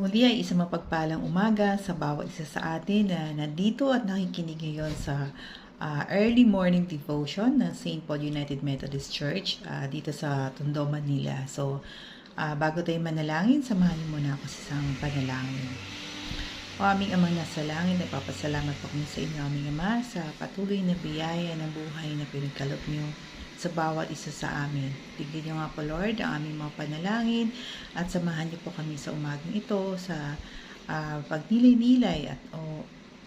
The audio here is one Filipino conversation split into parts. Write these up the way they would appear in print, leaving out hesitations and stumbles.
Muli ay isang mapagpalang umaga sa bawat isa sa atin na nandito at nakikinig ngayon sa early morning devotion ng St. Paul United Methodist Church dito sa Tondo, Manila. So, bago tayo manalangin, samahan niyo muna ako sa isang panalangin. O aming Amang nasa langit, nagpapasalamat po kami sa inyo, aming Ama, sa patuloy na biyaya ng buhay na pinagkaloob niyo sa bawat isa sa amin. Bigyan niyo nga po, Lord, ang aming mga panalangin at samahan niyo po kami sa umagang ito sa pagnilay-nilay at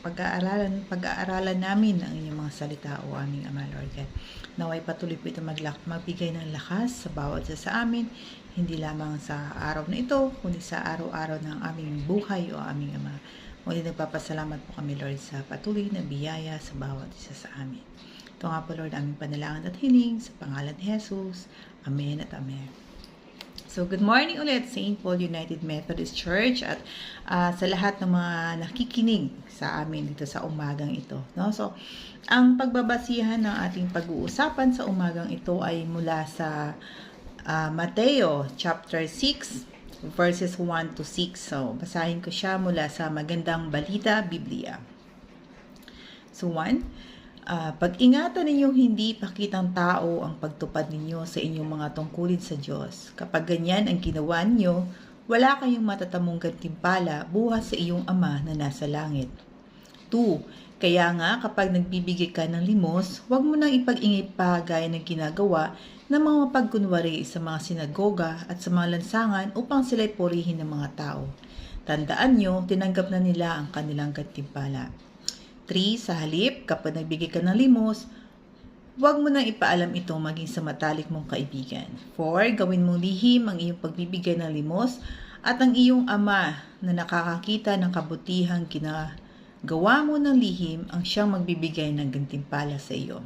pag-aaralan namin ang inyong mga salita, o aming Ama, Lord God. Naway patuloy po ito magbigay ng lakas sa bawat isa sa amin, hindi lamang sa araw na ito, kundi sa araw-araw ng aming buhay, o aming Ama. Muli nagpapasalamat po kami, Lord, sa patuloy na biyaya sa bawat isa sa amin. Ito nga po, Lord, aming panalangin at hiling sa pangalan ni Jesus. Amen at Amen. So, good morning ulit, St. Paul United Methodist Church at sa lahat ng mga nakikinig sa amin dito sa umagang ito. No? So, ang pagbabasihan ng ating pag-uusapan sa umagang ito ay mula sa Mateo chapter 6 verses 1 to 6. So, basahin ko siya mula sa Magandang Balita, Biblia. So, 1. Pag-ingatan ninyong hindi pakitang tao ang pagtupad ninyo sa inyong mga tungkulin sa Diyos. Kapag ganyan ang ginawa niyo, wala kayong matatamong gantimpala buhat sa iyong Ama na nasa langit. 2. Kaya nga kapag nagbibigay ka ng limos, huwag mo nang ipag-ingay pa gaya ng ginagawa ng mga mapagkunwari sa mga sinagoga at sa mga lansangan upang sila'y purihin ng mga tao. Tandaan nyo, tinanggap na nila ang kanilang gantimpala. 3. Sa halip, kapag nagbigay ka ng limos, huwag mo nang ipaalam ito maging sa matalik mong kaibigan. 4. Gawin mong lihim ang iyong pagbibigay ng limos at ang iyong Ama na nakakakita ng kabutihang ginagawa mo ng lihim ang siyang magbibigay ng gantimpala sa iyo.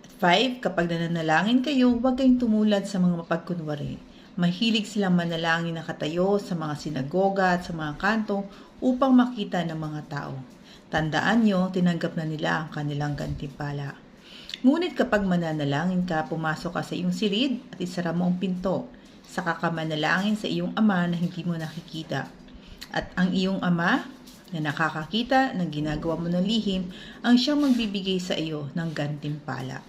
At 5. Kapag nananalangin kayo, huwag kayong tumulad sa mga mapagkunwari. Mahilig silang manalangin na katayo sa mga sinagoga at sa mga kanto upang makita ng mga tao. Tandaan nyo, tinanggap na nila ang kanilang gantimpala. Ngunit kapag mananalangin ka, pumasok ka sa iyong silid at isara mo ang pinto. Saka ka manalangin sa iyong Ama na hindi mo nakikita. At ang iyong Ama na nakakakita ng ginagawa mo ng lihim, ang siyang magbibigay sa iyo ng gantimpala.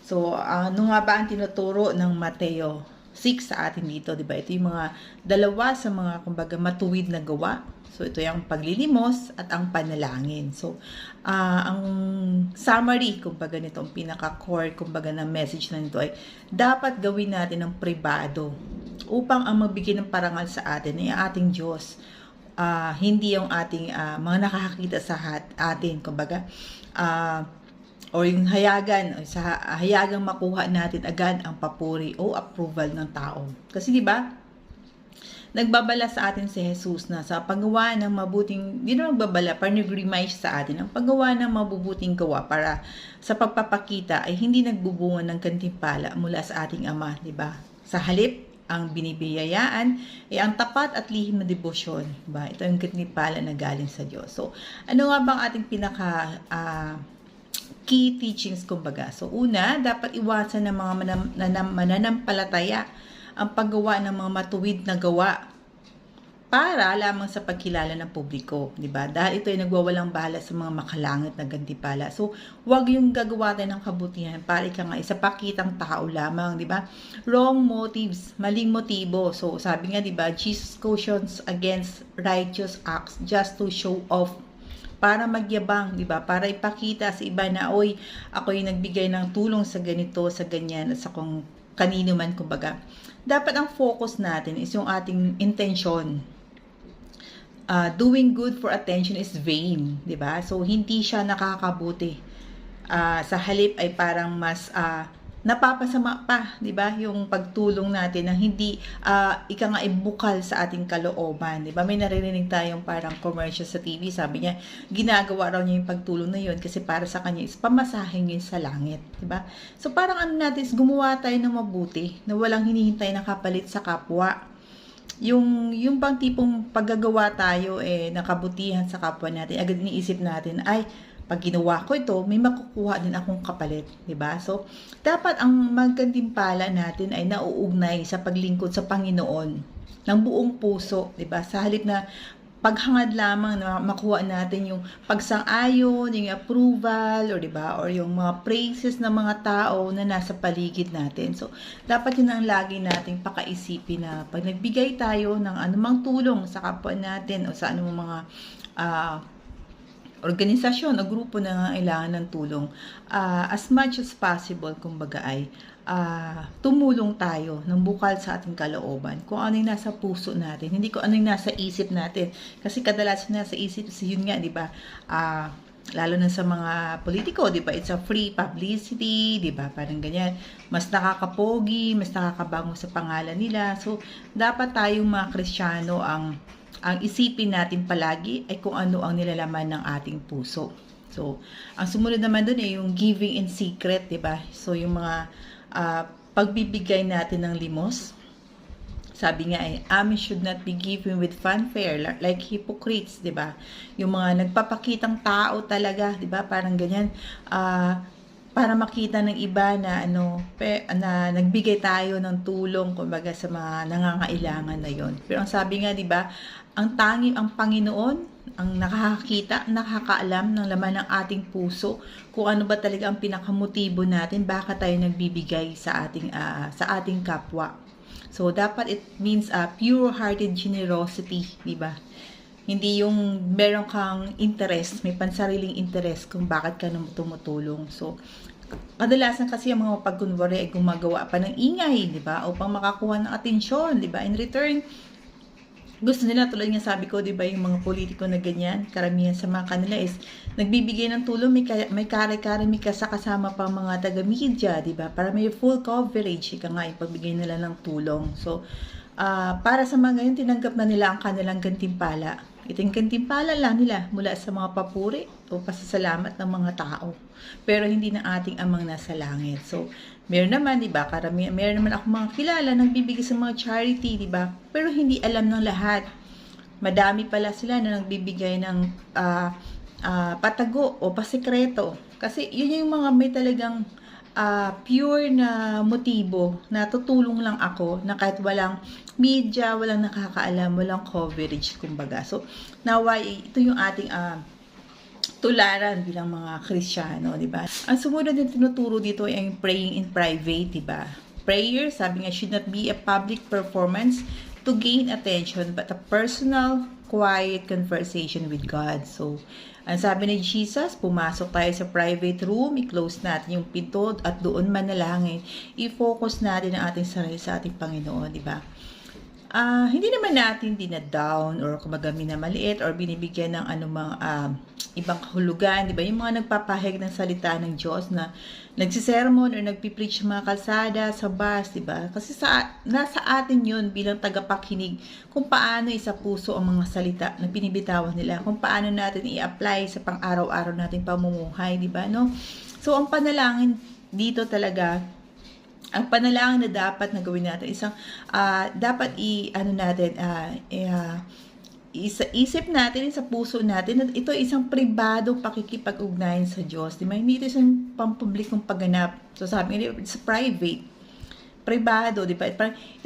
So, ano nga ba ang tinuturo ng Mateo 6 sa atin dito, diba? Ito yung mga dalawa sa mga, kumbaga, matuwid na gawa. So, ito yung paglilimos at ang panalangin. So, ang summary, kumbaga, nito, ang pinaka-core, kumbaga, na message na nito ay dapat gawin natin ng pribado upang ang magbigay ng parangal sa atin ay ating Diyos. Hindi yung ating mga nakakakita sa atin, kumbaga, o yung hayagan, sa hayagang makuha natin agad ang papuri o approval ng tao. Kasi, di ba, nagbabala sa atin si Jesus na sa paggawa ng mabuting, di na nagbabala, parang nag-remind sa atin ang paggawa ng mabubuting gawa para sa pagpapakita ay hindi nagbubunga ng gantimpala mula sa ating Ama, di ba? Sa halip, ang binibiyayaan ay ang tapat at lihim na debosyon, di ba? Ito yung gantimpala na galing sa Diyos. So, ano nga bang ating pinaka key teachings, kumbaga? So, una, dapat iwasan ng mga mananampalataya ang paggawa ng mga matuwid na gawa para lamang sa pagkilala ng publiko, di ba? Dahil ito ay nagwawalang bahala sa mga makalangit na gantimpala. So, wag yung gagawa tayo ng kabutihan para ika nga isa pakitang tao lamang, di ba? Wrong motives, maling motibo. So, sabi nga, di ba, Jesus cautions against righteous acts just to show off, para magyabang, di ba? Para ipakita sa iba na, oy, ako yung nagbigay ng tulong sa ganito, sa ganyan, at sa kung kanino man, kumbaga. Dapat ang focus natin is yung ating intention. Doing good for attention is vain, di ba? So, hindi siya nakakabuti. Sa halip ay parang mas napapasama pa, di ba? Yung pagtulong natin na hindi ika nga ibukal sa ating kalooban, di ba? May naririnig tayong parang commercial sa TV, sabi niya, ginagawa raw niya yung pagtulong na yun kasi para sa kanya is pamasahin yun sa langit, di ba? So, parang ano natin is gumawa tayo ng mabuti na walang hinihintay na kapalit sa kapwa. Yung bang tipong paggagawa tayo nakabutihan sa kapwa natin, agad iniisip natin ay pag ginawa ko ito, may makukuha din akong kapalit, 'di ba? So, dapat ang maggantimpala natin ay nauugnay sa paglingkod sa Panginoon ng buong puso, 'di ba? Sa halip na paghangad lamang na makuha natin yung pagsang-ayon, yung approval, or 'di ba? Or yung mga praises ng mga tao na nasa paligid natin. So, dapat yun ang lagi nating pakaisipin na pag nagbigay tayo ng anumang tulong sa kapwa natin o sa anumang mga organisasyon o grupo na nangangailangan ng tulong, as much as possible, kumbaga ay tumulong tayo ng bukal sa ating kalooban. Kung ano yung nasa puso natin, hindi ko ano yung nasa isip natin. Kasi kadalasan nasa isip, yun nga, di ba? Lalo na sa mga politiko, di ba? It's a free publicity, di ba? Parang ganyan. Mas nakakapogi, mas nakakabango sa pangalan nila. So, dapat tayong mga Kristiyano ang isipin natin palagi ay kung ano ang nilalaman ng ating puso. So, ang sumunod naman dun ay yung giving in secret, di ba? So, yung mga pagbibigay natin ng limos. Sabi nga ay, amin should not be given with fanfare like hypocrites, 'di ba? Yung mga nagpapakitang tao talaga, 'di ba? Parang ganyan, para makita ng iba na na nagbigay tayo ng tulong kumbaga sa mga nangangailangan na 'yon. Pero ang sabi nga, 'di ba, ang Panginoon ang nakakakita, nakakaalam ng laman ng ating puso, kung ano ba talaga ang pinakamotibo natin, baka tayo nagbibigay sa ating kapwa. So, dapat it means pure-hearted generosity, di ba? Hindi yung meron kang interest, may pansariling interest kung bakit ka tumutulong. So, kadalasan kasi ang mga pagkunwari ay gumagawa pa ng ingay, di ba? Upang makakuha ng atensyon, di ba? In return, gusto nila, tulad nga sabi ko, di ba, yung mga politiko na ganyan, karamihan sa mga kanila is nagbibigay ng tulong, may kare-kare, may kasama pa mga taga-media, di ba, para may full coverage, ika nga yung pagbigay nila ng tulong. So, para sa mga ngayon, tinanggap na nila ang kanilang gantimpala. Ito yung gantimpala lang nila mula sa mga papuri o pasasalamat ng mga tao. Pero hindi na ating amang nasa langit. So, meron naman, di ba, meron naman ako mga kilala nagbibigay sa mga charity, di ba? Pero hindi alam ng lahat. Madami pala sila na nagbibigay ng patago o pasikreto. Kasi yun yung mga may talagang pure na motibo na tutulong lang ako na kahit walang media, walang nakakaalam, walang coverage, kumbaga. So, naway, ito yung ating tularan bilang mga Kristiyano, di ba? Ang sumunod na tinuturo dito ay ang praying in private, di ba? Prayer, sabi nga, should not be a public performance to gain attention, but a personal, quiet conversation with God. So, ang sabi ni Jesus, pumasok tayo sa private room, i-close natin yung pinto at doon manalangin. I-focus natin ang ating sarili sa ating Panginoon, di ba? Hindi naman natin dinadown or kumbaga minamaliit or binibigyan ng anumang ibang kahulugan, di ba? Yung mga nagpapahayag ng salita ng Diyos na nagsisermon or nagpipreach mga kalsada sa bus, di ba? Kasi nasa atin yun bilang tagapakinig kung paano isa puso ang mga salita na binibitawan nila, kung paano natin i-apply sa pang-araw-araw nating pamumuhay, di ba? No? So, ang panalangin dito talaga, ang panalangin na dapat na gawin natin, dapat sa isip natin, sa puso natin, ito isang pribadong pakikipag-ugnayan sa Diyos. Di ba? Hindi ito isang pampublikong pagganap. So sabi nga, it's private. Pribado, di ba?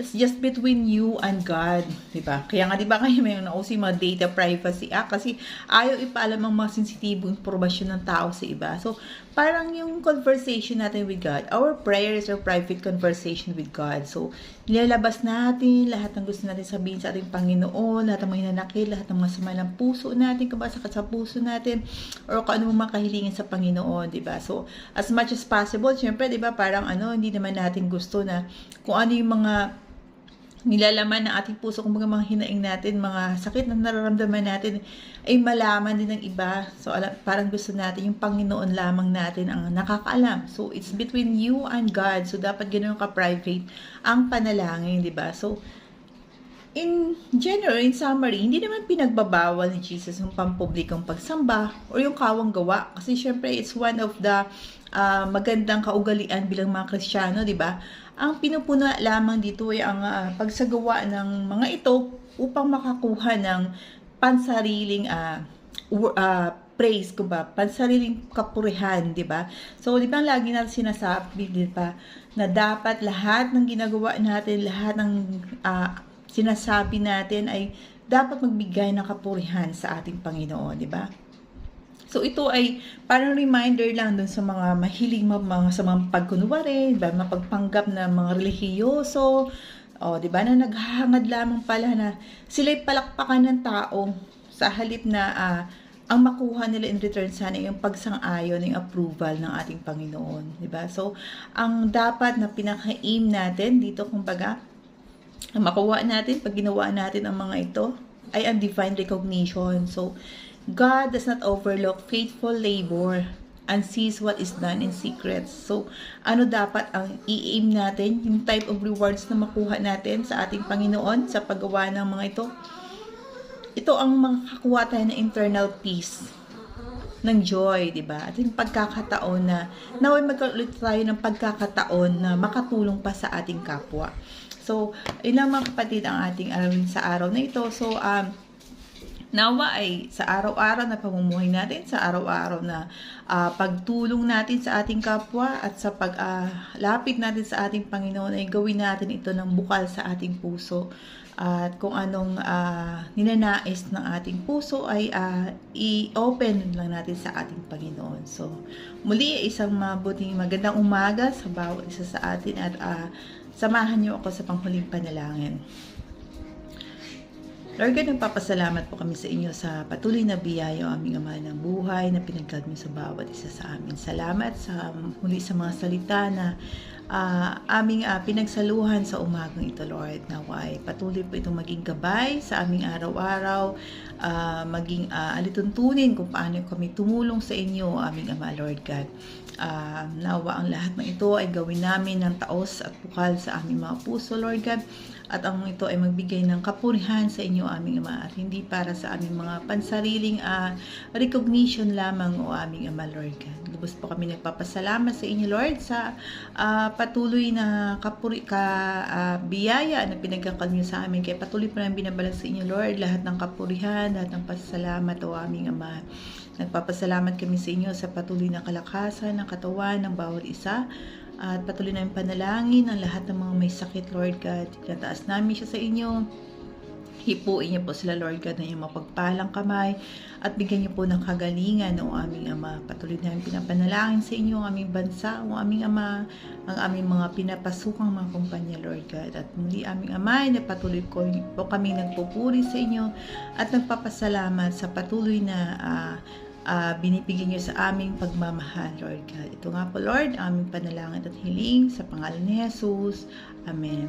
It's just between you and God, di ba? Kaya nga, di ba, kayo may nauso yung mga Data Privacy Act kasi ayaw ipaalam ang mga sensitibong impormasyon ng tao sa iba. So, parang yung conversation natin with God, our prayers are private conversation with God. So, nilalabas natin lahat ng gusto natin sabihin sa ating Panginoon, lahat ng mga hinanakit, lahat ng mga sama ng puso natin, kabasakit sa puso natin, or kung ano mga kahilingin sa Panginoon, di ba? So, as much as possible, syempre, di ba, parang hindi naman natin gusto na kung ano yung mga nilalaman ng ating puso, kung mga hinaing natin, mga sakit na nararamdaman natin, ay malaman din ng iba. So, parang gusto natin, yung Panginoon lamang natin ang nakakaalam. So, it's between you and God. So, dapat ganoon ka-private ang panalangin, di ba? So, in general, in summary, hindi naman pinagbabawal ni Jesus yung pampublikong pagsamba o yung kawang gawa. Kasi, syempre, it's one of the magandang kaugalian bilang mga Kristiyano, di ba? Ang pinupuna lamang dito ay ang pagsagawa ng mga ito upang makakuha ng pansariling praise, pansariling kapurihan, di ba? So, di ba lagi natin sinasabi, di ba, na dapat lahat ng ginagawa natin, lahat ng sinasabi natin ay dapat magbigay ng kapurihan sa ating Panginoon, di ba? So, ito ay parang reminder lang dun sa mga mahilig sa mga pagkunwari, diba? Mapagpanggap na mga relihiyoso, di ba, na naghahangad lamang pala na sila'y palakpakan ng tao sa halip na ang makuha nila in return sana yung pagsang-ayon, yung approval ng ating Panginoon, di ba? So, ang dapat na pinaka-aim natin dito, kumbaga, ang makuha natin pag ginawa natin ang mga ito ay ang divine recognition. So, God does not overlook faithful labor and sees what is done in secret. So, ano dapat ang i-aim natin? Yung type of rewards na makuha natin sa ating Panginoon sa paggawa ng mga ito. Ito ang makakuha tayo ng internal peace, ng joy, di ba? At yung pagkakataon na naway magkaroon tayo ng pagkakataon na makatulong pa sa ating kapwa. So, yun lang mga kapatid ang ating arawin sa araw na ito. So, nawa ay sa araw-araw na pamumuhay natin, sa araw-araw na pagtulong natin sa ating kapwa at sa paglapit natin sa ating Panginoon ay gawin natin ito ng bukal sa ating puso. At kung anong ninanais ng ating puso ay i-open lang natin sa ating Panginoon. So, muli isang magandang umaga sa bawat isa sa atin at samahan niyo ako sa panghuling panalangin. Lord God, nagpapasalamat po kami sa inyo sa patuloy na biyaya o aming Ama ng buhay na pinagkaloob niyo sa bawat isa sa amin. Salamat sa muli sa mga salita na aming pinagsaluhan sa umagang ito, Lord. Naway patuloy po itong maging gabay sa aming araw-araw, maging alituntunin kung paano kami tumulong sa inyo, aming Ama, Lord God. Nawa ang lahat ng ito ay gawin namin ng taos at bukal sa aming mga puso, Lord God. At ang ito ay magbigay ng kapurihan sa inyo, aming Ama, at hindi para sa aming mga pansariling recognition lamang, o aming Ama, Lord God. Lubos po kami nagpapasalamat sa inyo, Lord, sa patuloy na biyaya na pinagkakal niyo sa amin. Kaya patuloy po namin binabalag sa inyo, Lord, lahat ng kapurihan, lahat ng pasasalamat, o aming Ama. Nagpapasalamat kami sa inyo sa patuloy na kalakasan ng katawan ng bawat isa. At patuloy namin panalangin ang lahat ng mga may sakit, Lord God. Tinataas namin siya sa inyo. Hipuin niyo po sila, Lord God, na iyong mapagpalang kamay at bigyan niyo po ng kagalingan, o aming Ama. Patuloy namin pinapanalangin sa inyo ang aming bansa, o aming Ama, ang aming mga pinapasukang mga kumpanya, Lord God. At muli, aming Ama, na patuloy po kami nagpupuri sa inyo at nagpapasalamat sa patuloy na binibigyan niyo sa aming pagmamahal, Lord God. Ito nga po, Lord, aming panalangin at hiling sa pangalan ni Jesus. Amen.